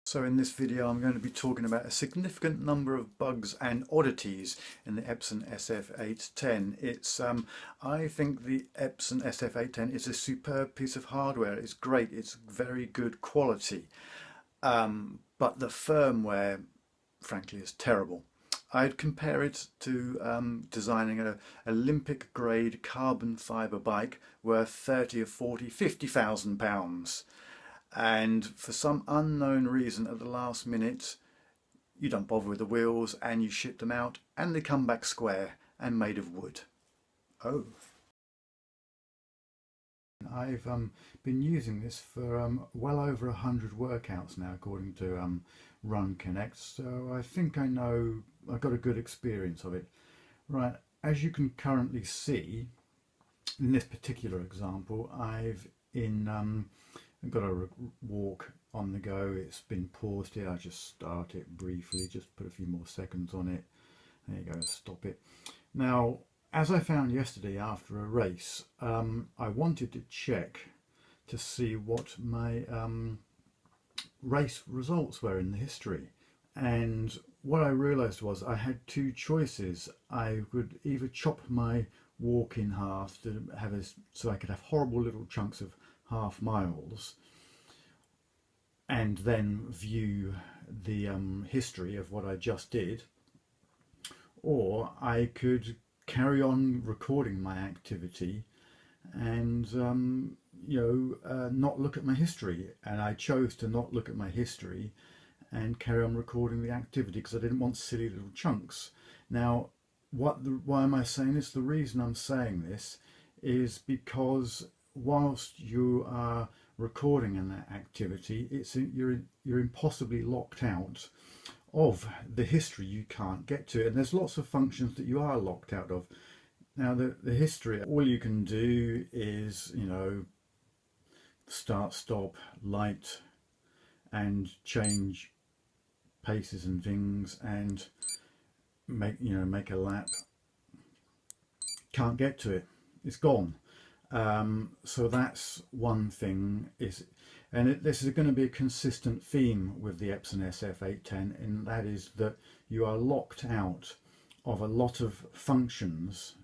So in this video I'm going to be talking about a significant number of bugs and oddities in the Epson SF810. I think the Epson SF810 is a superb piece of hardware. It's great, it's very good quality, but the firmware frankly is terrible. I'd compare it to designing an Olympic grade carbon fibre bike worth 30 or 40, 50,000 pounds. And for some unknown reason at the last minute you don't bother with the wheels and you ship them out and they come back square and made of wood. Oh. I've been using this for well over 100 workouts now, according to Run Connect, so I think I've got a good experience of it. Right, as you can currently see in this particular example, I've got a walk on the go. It's been paused here. I just start it briefly, just put a few more seconds on it. There you go, stop it. Now, as I found yesterday after a race, I wanted to check to see what my race results were in the history. And what I realized was I had two choices. I could either chop my walk in half to so I could have horrible little chunks of half miles and then view the history of what I just did, or I could carry on recording my activity and not look at my history. And I chose to not look at my history and carry on recording the activity because I didn't want silly little chunks. Now why am I saying this? The reason I'm saying this is because whilst you are recording in that activity, you're impossibly locked out of the history. You can't get to it, and there's lots of functions that you are locked out of. Now the history, all you can do is start, stop, light, and change paces and things, and make a lap. Can't get to it, it's gone. So that's one thing, this is going to be a consistent theme with the Epson SF810, and that is that you are locked out of a lot of functions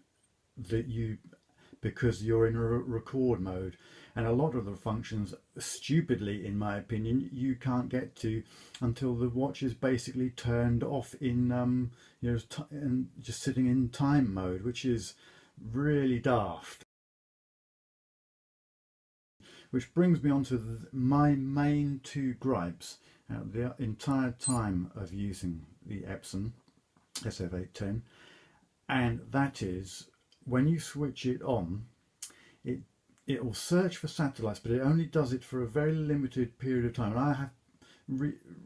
because you're in a record mode, and a lot of the functions, stupidly in my opinion, you can't get to until the watch is basically turned off in just sitting in time mode, which is really daft. Which brings me on to my main two gripes the entire time of using the Epson SF810, and that is when you switch it on, it will search for satellites, but it only does it for a very limited period of time. And I have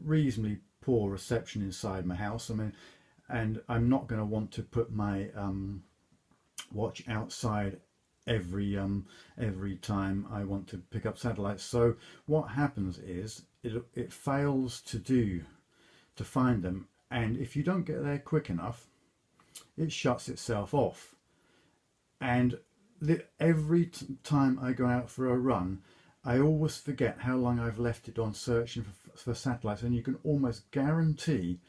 reasonably poor reception inside my house. And I'm not going to want to put my watch outside every time I want to pick up satellites. So what happens is it fails to find them, and if you don't get there quick enough, it shuts itself off. And every time I go out for a run, I always forget how long I've left it on searching for satellites, and you can almost guarantee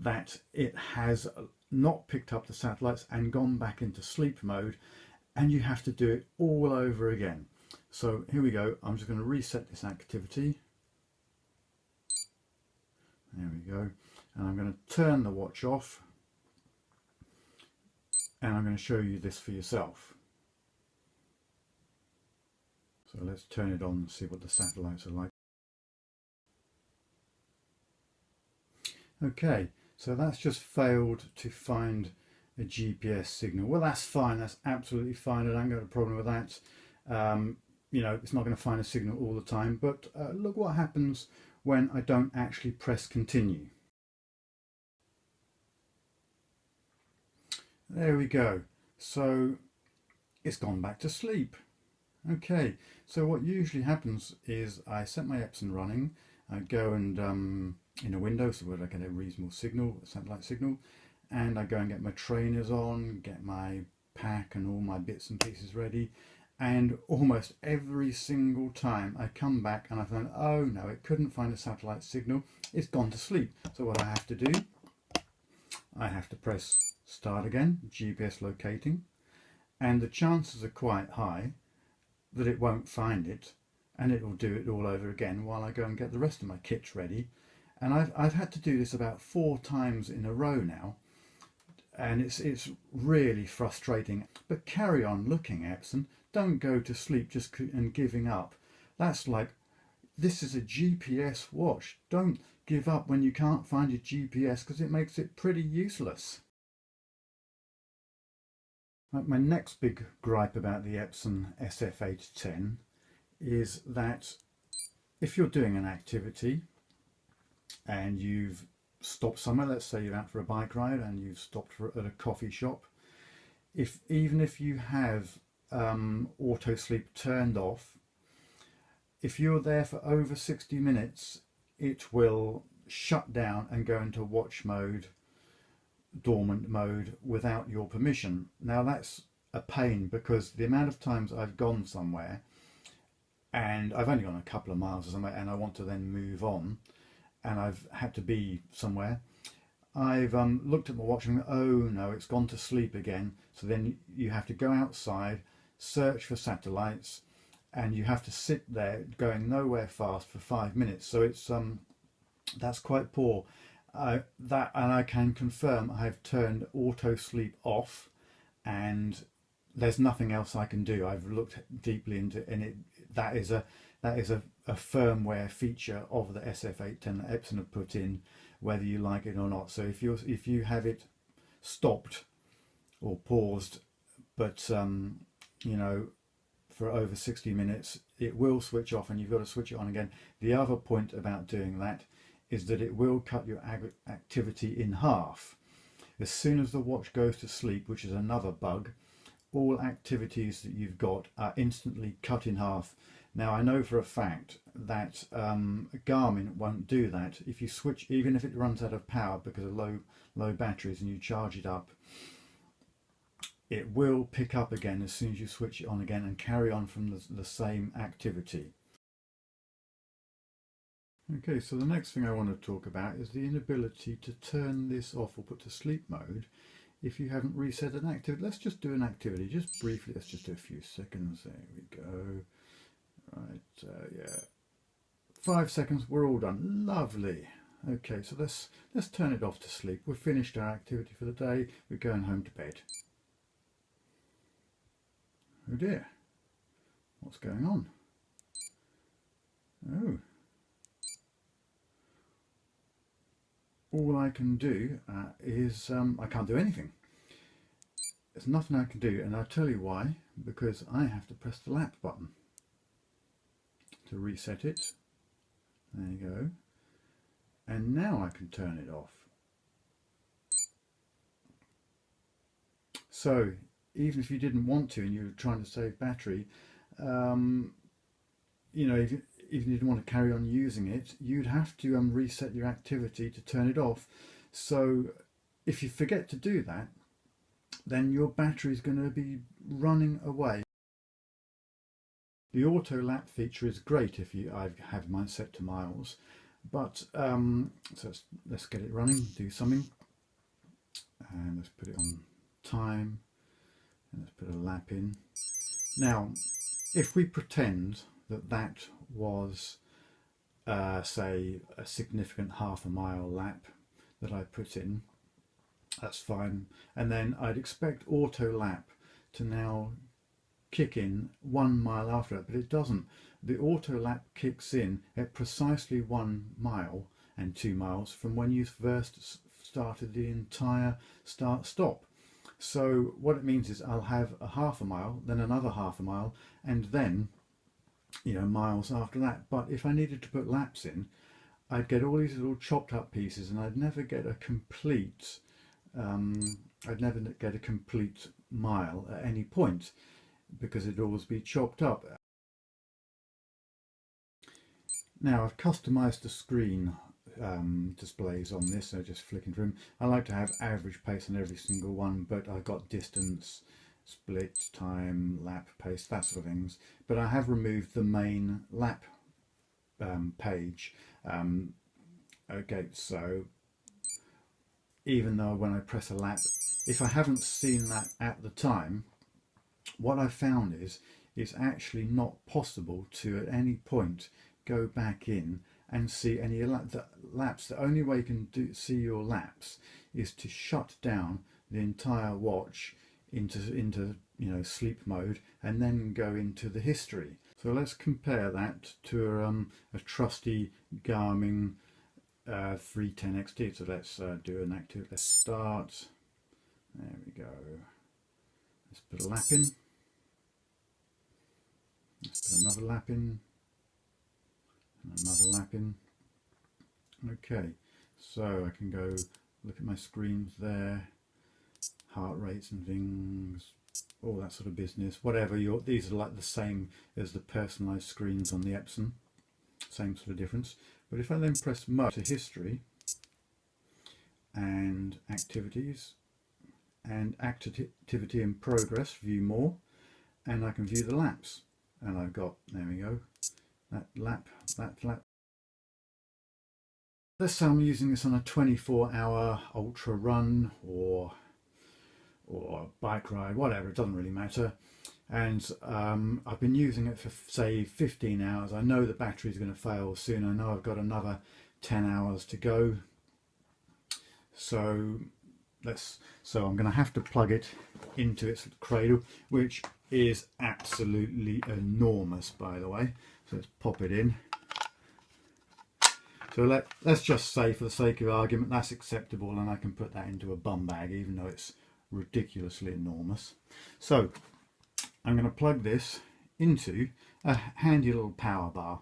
that it has not picked up the satellites and gone back into sleep mode, and you have to do it all over again. So here we go. I'm just going to reset this activity. There we go. And I'm going to turn the watch off, and I'm going to show you this for yourself. So let's turn it on and see what the satellites are like. Okay, so that's just failed to find a GPS signal. Well, that's fine, that's absolutely fine. I don't got a problem with that. It's not going to find a signal all the time, but look what happens when I don't actually press continue. There we go. So it's gone back to sleep. Okay, so what usually happens is I set my Epson running, I go and in a window so that I get a reasonable signal, a satellite signal, and I go and get my trainers on, get my pack and all my bits and pieces ready, and almost every single time I come back and I find, oh no, it couldn't find a satellite signal, it's gone to sleep. So what I have to do, I have to press start again, GPS locating, and the chances are quite high that it won't find it, and it will do it all over again while I go and get the rest of my kits ready. And I've had to do this about 4 times in a row now, and it's really frustrating. But carry on looking, Epson. Don't go to sleep just and giving up. That's like, this is a GPS watch. Don't give up when you can't find your GPS, because it makes it pretty useless. My next big gripe about the Epson SF810 is that if you're doing an activity and you've stopped somewhere, let's say you're out for a bike ride and you've stopped at a coffee shop, even if you have auto sleep turned off, if you're there for over 60 minutes, it will shut down and go into watch mode, dormant mode, without your permission. Now that's a pain, because the amount of times I've gone somewhere and I've only gone a couple of miles or somewhere and I want to then move on, and I've had to be somewhere, I've looked at my watch and oh no, it's gone to sleep again. So then you have to go outside, search for satellites, and you have to sit there going nowhere fast for 5 minutes. So it's that's quite poor. And I can confirm I've turned auto sleep off, and there's nothing else I can do. I've looked deeply into it, and that is a firmware feature of the SF810 that Epson have put in, whether you like it or not. So if you have it stopped or paused, but you know, for over 60 minutes, it will switch off, and you've got to switch it on again. The other point about doing that is that it will cut your activity in half. As soon as the watch goes to sleep, which is another bug, all activities that you've got are instantly cut in half. Now I know for a fact that Garmin won't do that. If you switch, even if it runs out of power because of low batteries, and you charge it up, it will pick up again as soon as you switch it on again and carry on from the same activity. Okay, so the next thing I want to talk about is the inability to turn this off or put to sleep mode if you haven't reset an activity. Let's just do an activity, just briefly. Let's just do a few seconds. There we go. Right, yeah, 5 seconds, we're all done. Lovely. Okay, so let's turn it off to sleep. We've finished our activity for the day. We're going home to bed. Oh dear, what's going on? Oh, all I can do is I can't do anything. There's nothing I can do, and I'll tell you why. Because I have to press the lap button to reset it. There you go. And now I can turn it off. So even if you didn't want to and you were trying to save battery, you know, even if you didn't want to carry on using it, you'd have to reset your activity to turn it off. So if you forget to do that, then your battery is going to be running away. The auto lap feature is great if I have mine set to miles, but so let's get it running, do something, and let's put it on time, and let's put a lap in. Now if we pretend that was say a significant half a mile lap that I put in, that's fine, and then I'd expect auto lap to now kick in 1 mile after it, but it doesn't. The auto lap kicks in at precisely 1 mile and 2 miles from when you first started the entire start-stop. So what it means is I'll have a half a mile, then another half a mile, and then, you know, miles after that. But if I needed to put laps in, I'd get all these little chopped up pieces, and I'd never get a complete mile at any point, because it'd always be chopped up. Now I've customized the screen displays on this, so just flicking through them. I like to have average pace on every single one, but I've got distance split, time, lap, paste, that sort of things. But I have removed the main lap page. Okay, so even though when I press a lap, if I haven't seen that at the time, what I've found is it's actually not possible to at any point go back in and see any laps. The only way you can see your laps is to shut down the entire watch into sleep mode and then go into the history. So let's compare that to a trusty Garmin 310 XT. So let's do an active. Let's start. There we go. Let's put a lap in. Let's put another lap in. And another lap in. Okay, so I can go look at my screens there, heart rates and things, all that sort of business. Whatever these are like the same as the personalised screens on the Epson, same sort of difference. But if I then press mode to history and activities and activity in progress, view more, and I can view the laps. And I've got, there we go, that lap. Let's say I'm using this on a 24-hour ultra run or bike ride, whatever, it doesn't really matter. And I've been using it for say 15 hours. I know the battery is going to fail soon. I know I've got another 10 hours to go. So I'm going to have to plug it into its cradle, which is absolutely enormous, by the way. So let's pop it in. So let's just say, for the sake of argument, that's acceptable, and I can put that into a bum bag, even though it's ridiculously enormous. So I'm going to plug this into a handy little power bar,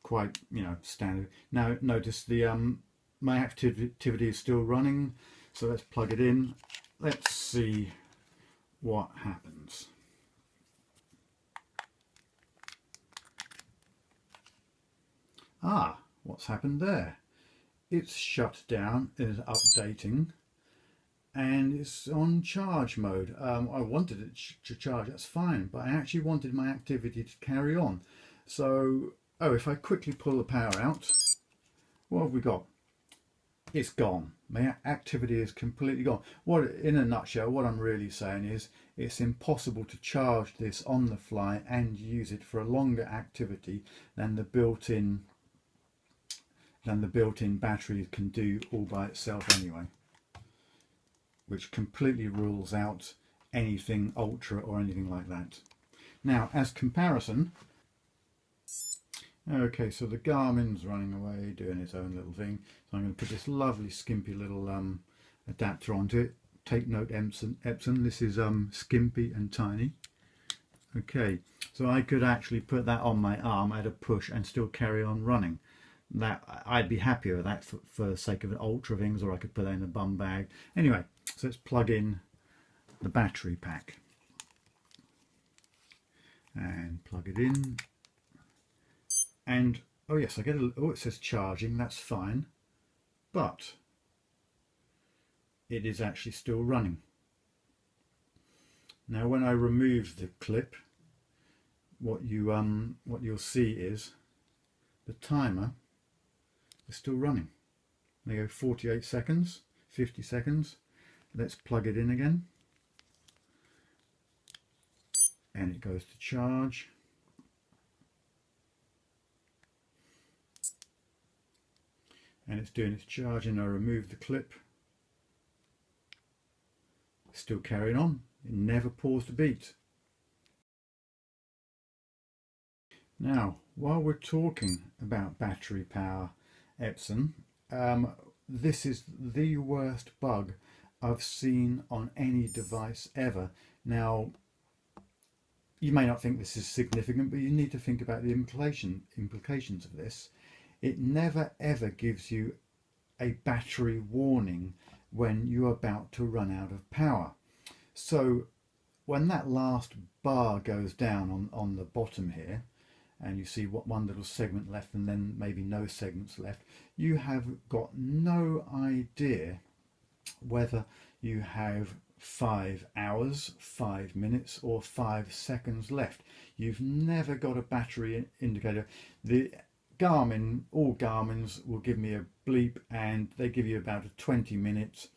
quite standard. Now notice the my activity is still running, so let's plug it in. Let's see what happens. Ah, what's happened there? It's shut down, it's updating, and it's on charge mode. I wanted it to charge, that's fine, but I actually wanted my activity to carry on. So, if I quickly pull the power out, what have we got? It's gone. My activity is completely gone. In a nutshell, what I'm really saying is it's impossible to charge this on the fly and use it for a longer activity than the built-in battery can do all by itself anyway, which completely rules out anything ultra or anything like that. Now, as comparison, okay, so the Garmin's running away doing its own little thing, so I'm going to put this lovely skimpy little adapter onto it. Take note, Epson, this is skimpy and tiny. Okay, so I could actually put that on my arm at a push and still carry on running. That I'd be happier with that for the sake of an ultra things, or I could put that in a bum bag. Anyway, so let's plug in the battery pack and plug it in. And oh yes, I get it says charging, that's fine, but it is actually still running. Now when I remove the clip, what you'll see is the timer is still running. They go 48 seconds, 50 seconds. Let's plug it in again, and it goes to charge. And it's doing its charging. I remove the clip. Still carrying on. It never paused a beat. Now, while we're talking about battery power, Epson, this is the worst bug I've seen on any device ever. Now, you may not think this is significant, but you need to think about the implications of this. It never ever gives you a battery warning when you're about to run out of power. So when that last bar goes down on the bottom here, and you see one little segment left and then maybe no segments left, you have got no idea whether you have 5 hours, 5 minutes or 5 seconds left. You've never got a battery indicator. The Garmin, all Garmin's will give me a bleep, and they give you about a 20-minute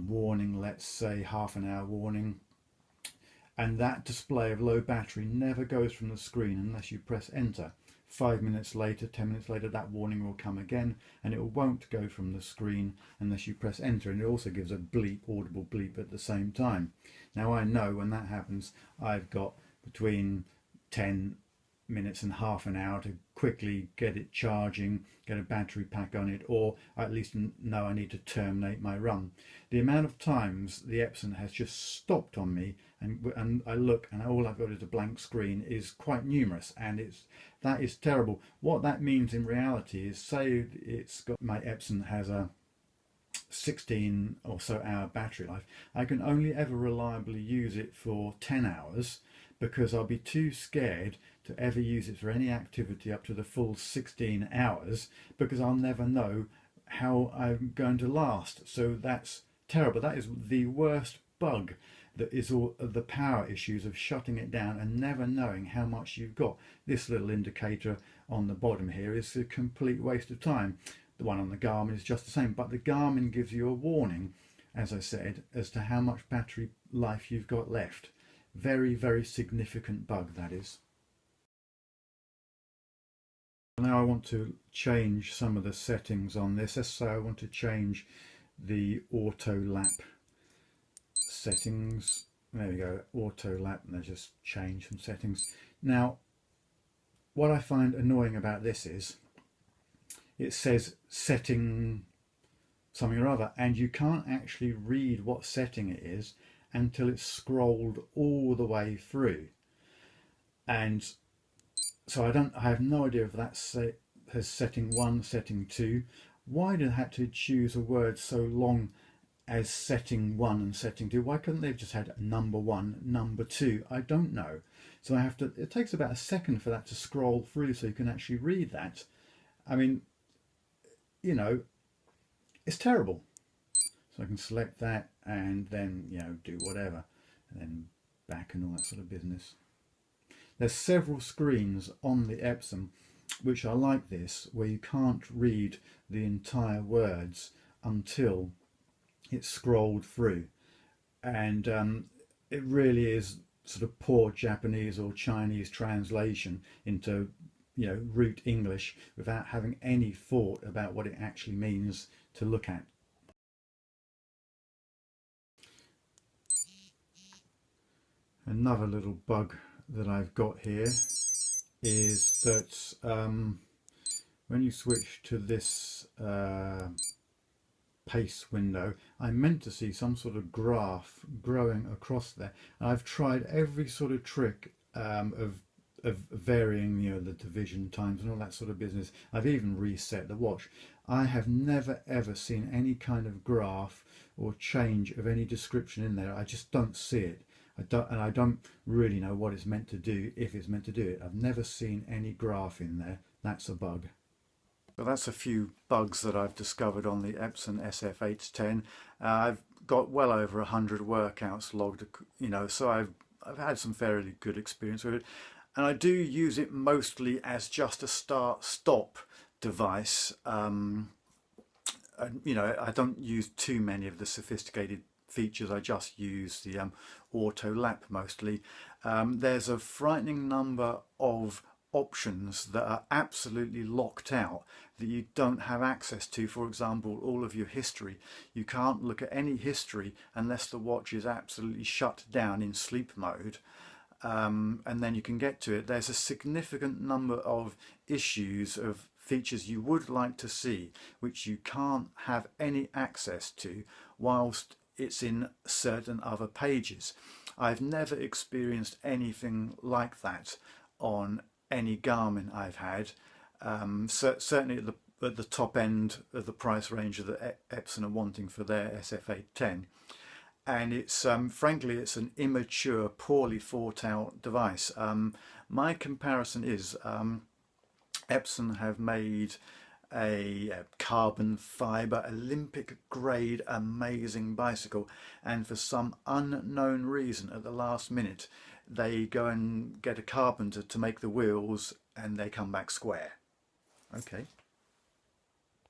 warning, let's say half an hour warning, and that display of low battery never goes from the screen unless you press enter. 5 minutes later, 10 minutes later, that warning will come again, and it won't go from the screen unless you press enter, and it also gives a bleep, audible bleep at the same time. Now I know when that happens I've got between 10 minutes and half an hour to quickly get it charging, get a battery pack on it, or at least know I need to terminate my run. The amount of times the Epson has just stopped on me and I look and all I've got is a blank screen is quite numerous, and that is terrible. What that means in reality is, say my Epson has a 16 or so hour battery life, I can only ever reliably use it for 10 hours because I'll be too scared to ever use it for any activity up to the full 16 hours because I'll never know how I'm going to last. So that's terrible. That is the worst bug. That is all of the power issues of shutting it down and never knowing how much you've got. This little indicator on the bottom here is a complete waste of time. The one on the Garmin is just the same, but the Garmin gives you a warning, as I said, as to how much battery life you've got left. Very, very significant bug, that is. Now I want to change some of the settings on this. Let's say I want to change the auto lap settings. There we go, auto lap, and I just change some settings. Now what I find annoying about this is it says setting something or other, and you can't actually read what setting it is until it's scrolled all the way through. And so I have no idea if that has setting 1, setting 2. Why did I have to choose a word so long as setting 1 and setting 2? Why couldn't they have just had number 1, number 2? I don't know. So it takes about a second for that to scroll through so you can actually read that. I mean, you know, it's terrible. So I can select that and then, you know, do whatever, and then back and all that sort of business. There's several screens on the Epson which are like this, where you can't read the entire words until it's scrolled through, and it really is sort of poor Japanese or Chinese translation into, you know, root English without having any thought about what it actually means to look at. Another little bug that I've got here is that when you switch to this pace window, I meant to see some sort of graph growing across there. And I've tried every sort of trick of varying, you know, the division times and all that sort of business. I've even reset the watch. I have never ever seen any kind of graph or change of any description in there. I just don't see it. I don't really know what it's meant to do, if it's meant to do it. I've never seen any graph in there. That's a bug. So that's a few bugs that I've discovered on the Epson SF810. I've got well over 100 workouts logged, you know, so I've had some fairly good experience with it, and I do use it mostly as just a start-stop device. And, you know, I don't use too many of the sophisticated features. I just use the auto lap mostly. There's a frightening number of options that are absolutely locked out, that you don't have access to. For example, all of your history. You can't look at any history unless the watch is absolutely shut down in sleep mode, and then you can get to it. There's a significant number of issues of features you would like to see which you can't have any access to whilst it's in certain other pages. I've never experienced anything like that on any Garmin I've had. Certainly at the top end of the price range of the Epson are wanting for their SF810, and it's frankly it's an immature, poorly thought out device. My comparison is Epson have made a carbon fibre Olympic grade amazing bicycle, and for some unknown reason at the last minute they go and get a carpenter to make the wheels and they come back square. Okay.